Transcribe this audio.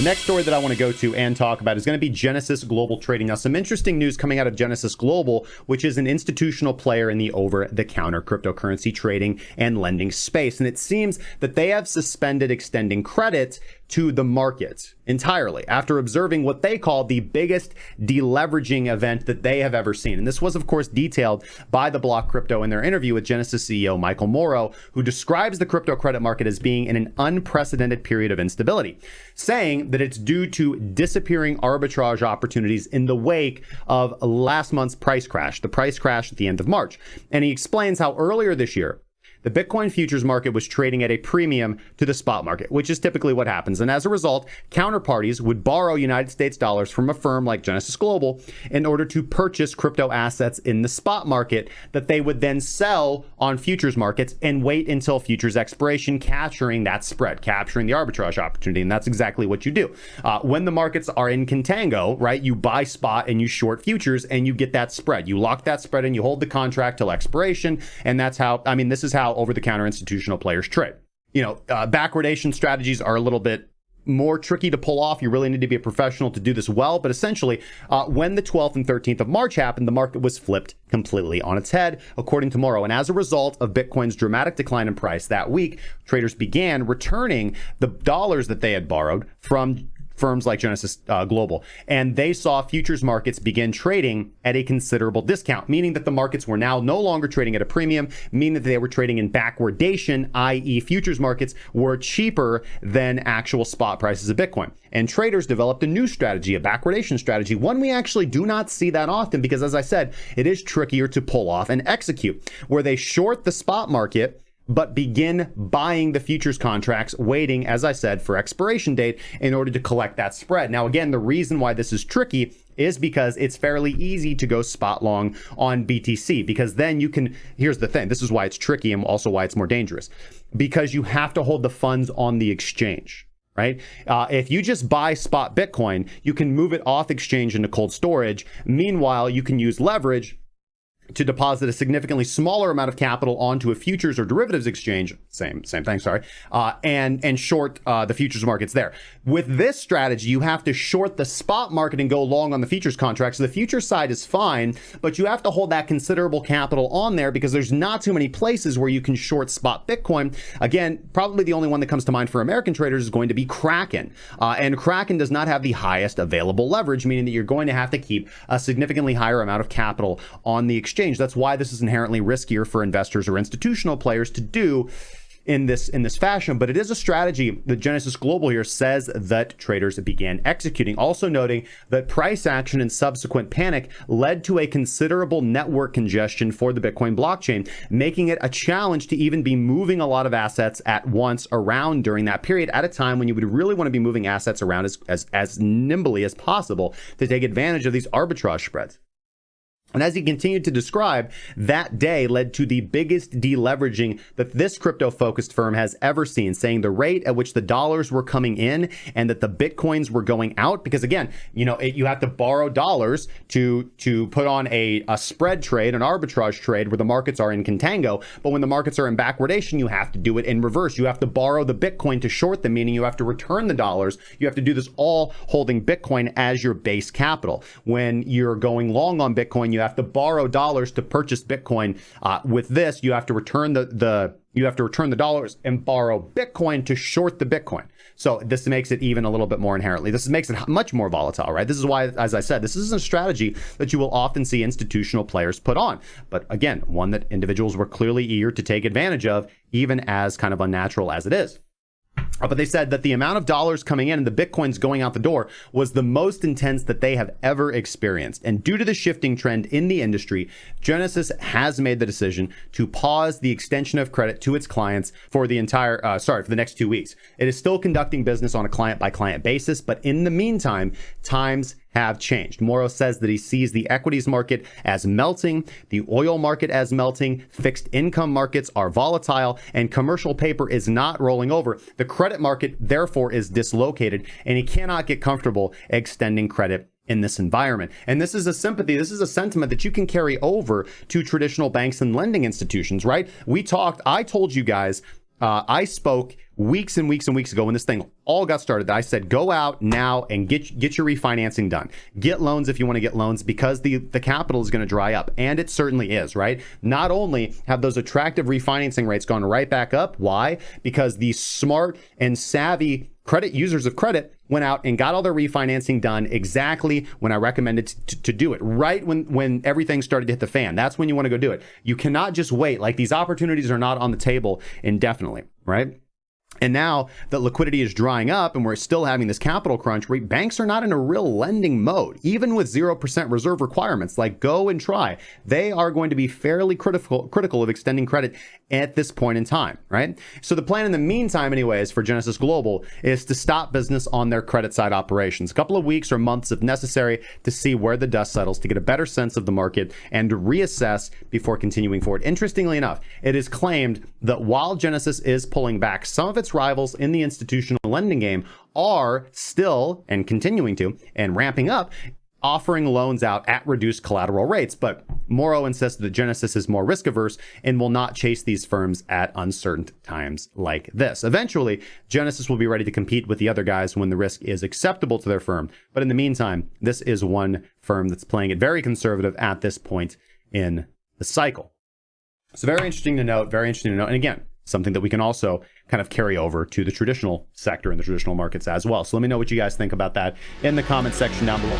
next story that I want to go to and talk about is going to be Genersis Global Trading. Now, some interesting news coming out of Genersis Global, which is an institutional player in the over-the-counter cryptocurrency trading and lending space. And it seems that they have suspended extending credit to the market entirely after observing what they call the biggest deleveraging event that they have ever seen. And this was, of course, detailed by theblockcrypto in their interview with Genersis CEO Michael Moro, who describes the crypto credit market as being in an unprecedented period of instability, saying that it's due to disappearing arbitrage opportunities in the wake of last month's price crash, the price crash at the end of March. And he explains how earlier this year, the Bitcoin futures market was trading at a premium to the spot market, which is typically what happens. And as a result, counterparties would borrow United States dollars from a firm like Genersis Global in order to purchase crypto assets in the spot market that they would then sell on futures markets and wait until futures expiration, capturing that spread, capturing the arbitrage opportunity. And that's exactly what you do. When the markets are in contango, right, you buy spot and you short futures and you get that spread. You lock that spread and you hold the contract till expiration. And that's how, this is how over-the-counter institutional players trade. Backwardation strategies are a little bit more tricky to pull off. You really need to be a professional to do this well. But essentially, when the 12th and 13th of March happened, the market was flipped completely on its head, according to Moro. And as a result of Bitcoin's dramatic decline in price that week, traders began returning the dollars that they had borrowed from firms like Genersis Global, and they saw futures markets begin trading at a considerable discount, meaning that the markets were now no longer trading at a premium, meaning that they were trading in backwardation, i.e. futures markets were cheaper than actual spot prices of Bitcoin. And traders developed a new strategy, a backwardation strategy, one we actually do not see that often because, as I said, it is trickier to pull off and execute, where they short the spot market but begin buying the futures contracts, waiting, as I said, for expiration date in order to collect that spread. Now, again, the reason why this is tricky is because it's fairly easy to go spot long on BTC, because then you can, here's the thing, this is why it's tricky and also why it's more dangerous, because you have to hold the funds on the exchange. Right? If you just buy spot Bitcoin, you can move it off exchange into cold storage. Meanwhile, you can use leverage to deposit a significantly smaller amount of capital onto a futures or derivatives exchange, same thing, sorry, and short the futures markets there. With this strategy, you have to short the spot market and go long on the futures contracts. So the futures side is fine, but you have to hold that considerable capital on there because there's not too many places where you can short spot Bitcoin. Again, probably the only one that comes to mind for American traders is going to be Kraken. And Kraken does not have the highest available leverage, meaning that you're going to have to keep a significantly higher amount of capital on the exchange. That's why this is inherently riskier for investors or institutional players to do in this fashion. But it is a strategy that Genersis Global here says that traders began executing, also noting that price action and subsequent panic led to a considerable network congestion for the Bitcoin blockchain, making it a challenge to even be moving a lot of assets at once around during that period, at a time when you would really want to be moving assets around as nimbly as possible to take advantage of these arbitrage spreads. And as he continued to describe, that day led to the biggest deleveraging that this crypto-focused firm has ever seen, saying the rate at which the dollars were coming in and that the Bitcoins were going out. Because again, you have to borrow dollars to put on a spread trade, an arbitrage trade where the markets are in contango. But when the markets are in backwardation, you have to do it in reverse. You have to borrow the Bitcoin to short them, meaning you have to return the dollars. You have to do this all holding Bitcoin as your base capital. When you're going long on Bitcoin, you have to borrow dollars to purchase Bitcoin. With this, you have to return the dollars and borrow Bitcoin to short the Bitcoin. So this makes it even a little bit more inherently. This makes it much more volatile, right? This is why, as I said, this is a strategy that you will often see institutional players put on. But again, one that individuals were clearly eager to take advantage of, even as kind of unnatural as it is. But they said that the amount of dollars coming in and the Bitcoins going out the door was the most intense that they have ever experienced. And due to the shifting trend in the industry, Genersis has made the decision to pause the extension of credit to its clients for the for the next 2 weeks. It is still conducting business on a client by client basis, but in the meantime, times have changed. Moro says that he sees the equities market as melting, the oil market as melting, fixed income markets are volatile, and commercial paper is not rolling over. The credit market, therefore, is dislocated, and he cannot get comfortable extending credit in this environment. And this is a sentiment that you can carry over to traditional banks and lending institutions, right? I told you guys I spoke weeks and weeks and weeks ago when this thing all got started. I said, go out now and get your refinancing done. Get loans if you want to get loans, because the capital is going to dry up. And it certainly is, right? Not only have those attractive refinancing rates gone right back up. Why? Because the smart and savvy credit users of credit went out and got all their refinancing done exactly when I recommended to do it, right when everything started to hit the fan. That's when you want to go do it. You cannot just wait. Like, these opportunities are not on the table indefinitely, right? And now that liquidity is drying up and we're still having this capital crunch, banks are not in a real lending mode, even with 0% reserve requirements. Like, go and try. They are going to be fairly critical of extending credit at this point in time, right? So the plan in the meantime, anyways, for Genersis Global is to stop business on their credit side operations. A couple of weeks or months if necessary to see where the dust settles, to get a better sense of the market and reassess before continuing forward. Interestingly enough, it is claimed that while Genersis is pulling back, some of its rivals in the institutional lending game are still and continuing to and ramping up, offering loans out at reduced collateral rates. But Moro insists that Genersis is more risk averse and will not chase these firms at uncertain times like this. Eventually, Genersis will be ready to compete with the other guys when the risk is acceptable to their firm. But in the meantime, this is one firm that's playing it very conservative at this point in the cycle. So very interesting to note, And again, something that we can also kind of carry over to the traditional sector and the traditional markets as well. So let me know what you guys think about that in the comment section down below.